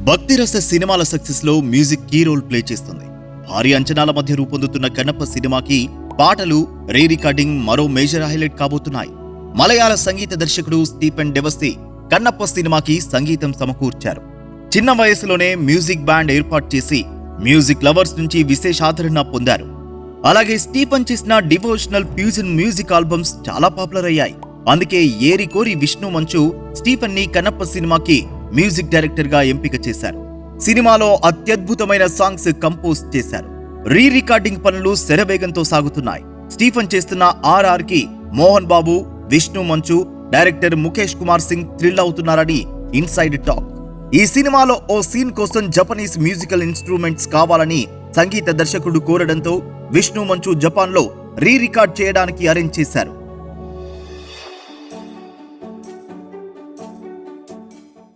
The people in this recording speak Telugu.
భక్తిరస సినిమాల సక్సెస్ లో మ్యూజిక్ కీ రోల్ ప్లే చేస్తుంది. భారీ అంచనాల మధ్య రూపొందుతున్న కన్నప్ప సినిమాకి పాటలు, రీ రికార్డింగ్ మరో మేజర్ హైలైట్ కాబోతున్నాయి. మలయాళ సంగీత దర్శకుడు స్టీఫెన్ డెవస్సీ కన్నప్ప సినిమాకి సంగీతం సమకూర్చారు. చిన్న వయసులోనే మ్యూజిక్ బ్యాండ్ ఏర్పాటు చేసి మ్యూజిక్ లవర్స్ నుంచి విశేష ఆదరణ పొందారు. అలాగే స్టీఫెన్ చేసిన డివోషనల్ ఫ్యూజన్ మ్యూజిక్ ఆల్బమ్స్ చాలా పాపులర్ అయ్యాయి. అందుకే ఏరి కోరి విష్ణు మంచు స్టీఫెన్ ని కన్నప్ప సినిమాకి మ్యూజిక్ డైరెక్టర్ గా ఎంపిక చేశారు. సినిమాలో అత్యద్భుతమైన సాంగ్స్ కంపోజ్ చేశారు. రీ రికార్డింగ్ పనులు శరవేగంతో సాగుతున్నాయి. స్టీఫెన్ చేస్తున్న ఆర్ఆర్ కి మోహన్ బాబు, విష్ణు మంచు, డైరెక్టర్ ముఖేష్ కుమార్ సింగ్ థ్రిల్ అవుతున్నారని ఇన్సైడ్ టాక్. ఈ సినిమాలో ఓ సీన్ కోసం జపనీస్ మ్యూజికల్ ఇన్స్ట్రుమెంట్స్ కావాలని సంగీత దర్శకుడు కోరడంతో విష్ణు మంచు జపాన్ లో రీ రికార్డ్ చేయడానికి అరేంజ్ చేశారు.